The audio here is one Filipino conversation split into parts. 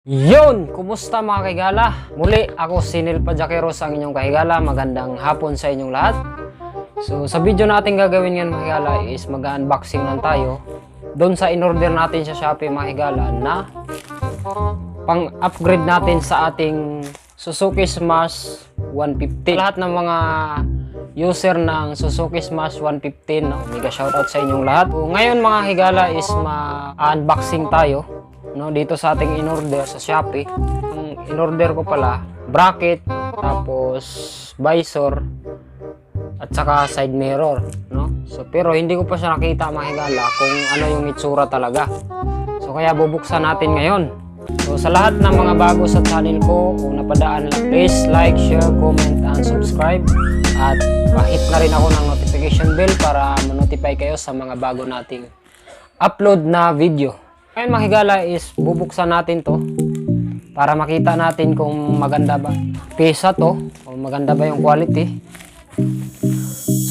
Yon! Kumusta mga kahigala? Muli ako si Neil Padjaqueros, ang inyong kahigala. Magandang hapon sa inyong lahat. So sa video natin gagawin ngayon mga kahigala is mag-unboxing lang tayo doon sa in-order natin sa Shopee mga kahigala na pang-upgrade natin sa ating Suzuki Smash 150. Lahat ng mga user ng Suzuki Smash 115, no? Mega shoutout sa inyong lahat. So, ngayon mga kahigala is ma-unboxing tayo, no, dito sa ating in-order sa Shopee. Ang in-order ko pala, bracket, tapos visor, at saka side mirror, no? So, pero hindi ko pa siya nakita mga higala kung ano yung itsura talaga. So, kaya bubuksan natin ngayon. So, sa lahat ng mga bago sa channel ko, kung napadaan lang, please like, share, comment, and subscribe. At pa-hit na rin ako ng notification bell para ma-notify kayo sa mga bago nating upload na video. Ngayon mga higala is bubuksan natin to para makita natin kung maganda ba pesa to, kung maganda ba yung quality.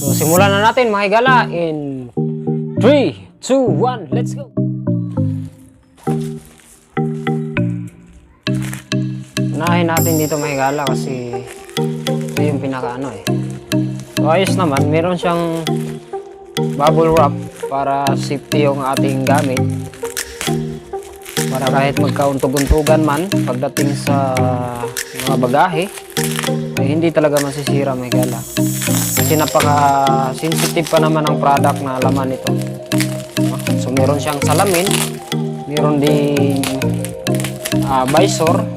So simulan na natin mga higala in 3, 2, 1, let's go! Unahin natin dito mga higala kasi ito yung pinaka ano eh. So ayos naman, meron siyang bubble wrap para safety yung ating gamit. Para kahit magkauntog-untugan man pagdating sa mga bagahe ay hindi talaga masisira may gala. Kasi napaka-sensitive pa naman ang product na laman nito. So meron siyang salamin, meron ding visor,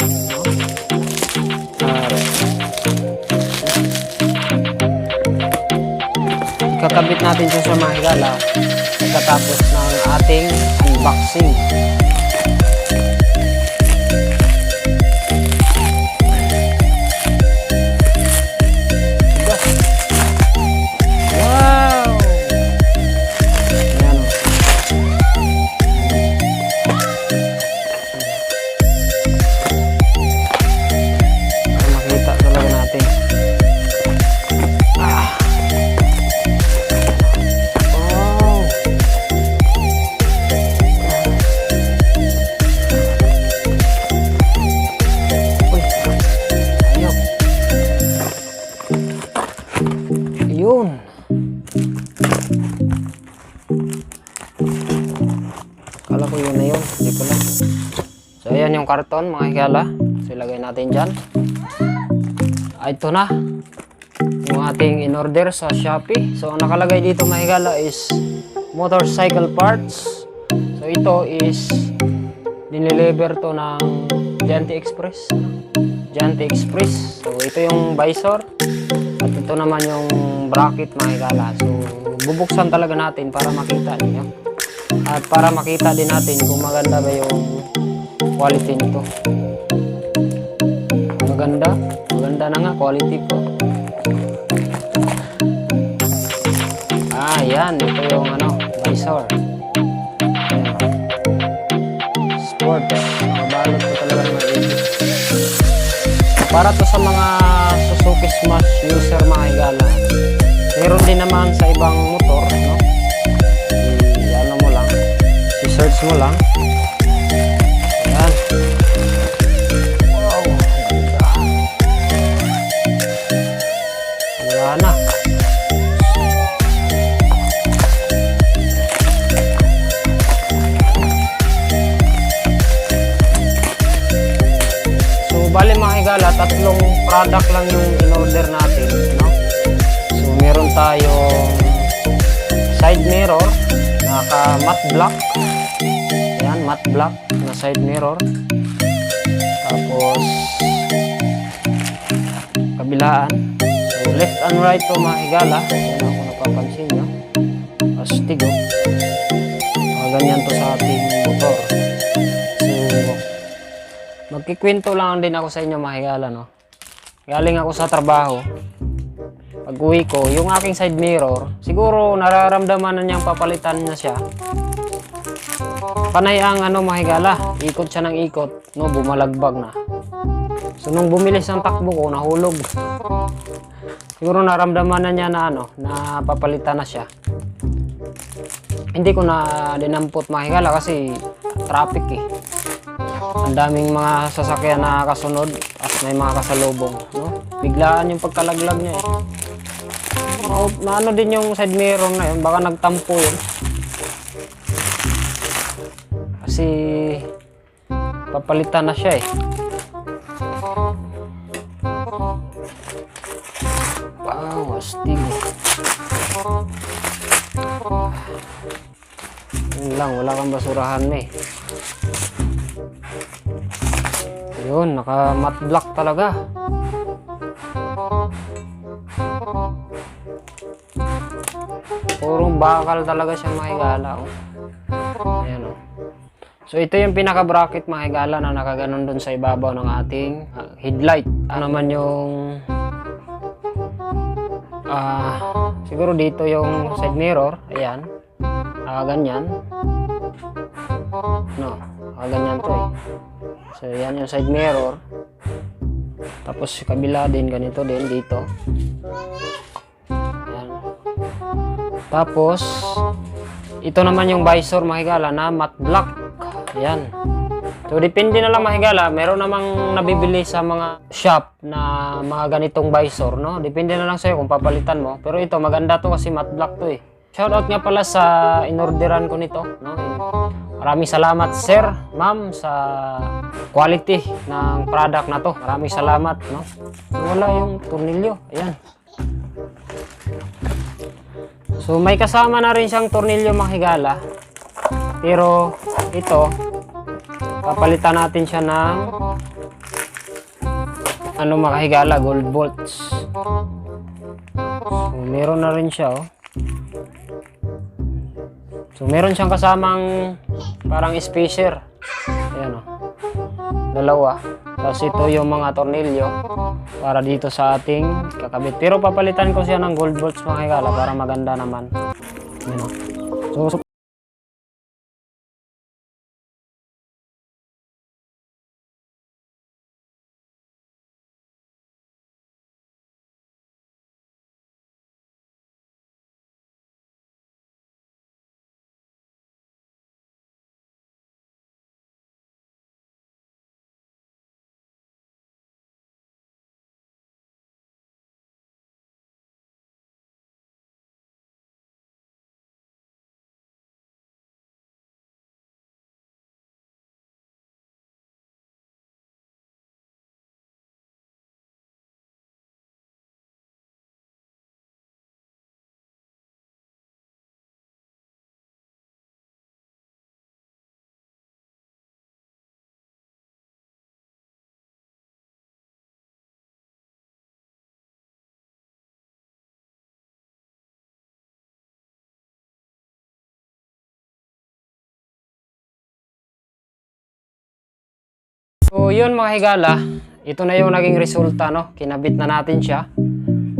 kakabit natin siya sa mga higala pagkatapos ng ating unboxing. Yun. Kala ko yun na yun. Hindi ko lang. So ayan yung karton mga higala. So ilagay natin dyan. Ito na yung ating in-order sa Shopee. So ang nakalagay dito mga higala is motorcycle parts. So ito is dineliver to ng Giante Express. Giante Express. So ito yung visor. At ito naman yung bracket mga higala. So bubuksan talaga natin para makita niyo. At para makita din natin kung maganda ba yung quality nito. Maganda. Maganda na nga quality ko. Yan. Ito yung visor. Sport. Mabalot ko talaga ng mga para to sa mga Suzuki Smash user mga higala. Meron din naman sa ibang motor, no? I-ano mo lang, i-search mo lang. Ayan. Wow, ganda. Wala na. Bali mga higala, tatlong product lang yung in-order natin, no? So meron tayong side mirror, naka matte black. Ayan, matte black na side mirror. Tapos kabilaan. So left and right to mga higala. Ayan ako napapansin nyo. Astigo. Ganyan to sa ating motor. Magkikwento lang din ako sa inyo mga higala, no? Galing ako sa trabaho. Pag uwi ko, yung aking side mirror, siguro nararamdaman na niyang papalitan na siya. Panay ang mga higala, ikot siya ng ikot, no? Bumalagbag na. So nung bumilis ang takbo ko, nahulog. Siguro naramdaman na niya na na papalitan na siya. Hindi ko na dinampot mga higala kasi traffic eh. Ang daming mga sasakyan na kasunod at may mga kasalubong, no? Biglaan yung pagkalaglag niya eh. Ano din yung side mirror na yun, baka nagtampo yun. Kasi papalitan na siya eh. Wow, astig. Yun lang, wala kang basurahan eh. Yun, naka matte black talaga. Purong bakal talaga siya mga higala. Oh. Ayan oh. So ito yung pinaka bracket mga higala na nakaganon dun sa ibabaw ng ating headlight. Ano naman yung siguro dito yung side mirror. Ayan. Ganyan. No, ganyan to eh. So yan yung side mirror. Tapos kabila din ganito din dito. Ayan. Tapos ito naman yung visor mga higala na matte black. Ayan. So depende na lang mga higala, meron namang nabibili sa mga shop na mga ganitong visor, no? Depende na lang sa'yo kung papalitan mo. Pero ito maganda to kasi matte black to eh. Shoutout nga pala sa inorderan ko nito, no? Maraming salamat sir, ma'am sa quality ng product na to. Maraming salamat, no? Wala yung tornilyo. Ayan. So may kasama na rin siyang tornilyo mga higala. Pero ito papalitan natin siya ng ano mga higala, gold bolts. So meron na rin siya oh. So meron siyang kasamang parang spacer. Ayan oh. Dalawa. Tapos ito yung mga tornilyo para dito sa ating kakabit. Pero papalitan ko siya ng gold bolts mga higala para maganda naman. Ayan oh. So So yun mga higala, ito na yung naging resulta, no? Kinabit na natin siya.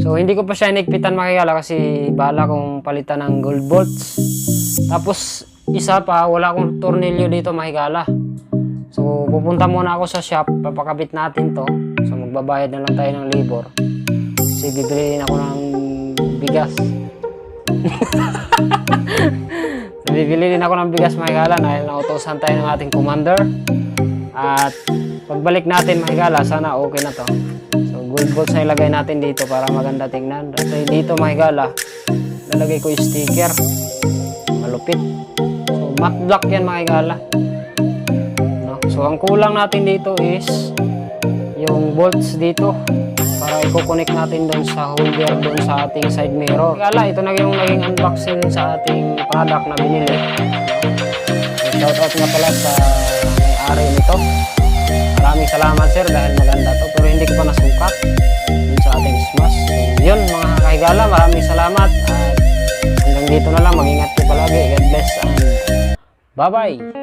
So hindi ko pa siya inigpitan mga higala kasi bala kong palitan ng gold bolts. Tapos isa pa, wala akong tornilyo dito mga higala. So pupunta muna ako sa shop, papakabit natin to. So magbabayad na lang tayo ng labor. Kasi bibiliin ako ng bigas. So, bibili din ako ng bigas mga higala dahil nautosan tayo ng ating commander. At pagbalik natin mga higala, sana okay na to. So gold bolts na ilagay natin dito para maganda tingnan. At dito mga higala, lalagay ko yung sticker. Malupit. So matte black yan mga higala, no? So ang kulang natin dito is yung bolts dito para i-connect natin doon sa holder doon sa ating side mirror. Higala, ito na yung naging unboxing sa ating product na binili. So shoutout nga pala sa may-ari nito. Maraming salamat sir dahil maganda to, pero hindi ko pa nasukat dun sa ating smash. So yun mga kahigala, maraming salamat at hanggang dito na lang. Mag-ingat po palagi. God bless and bye bye.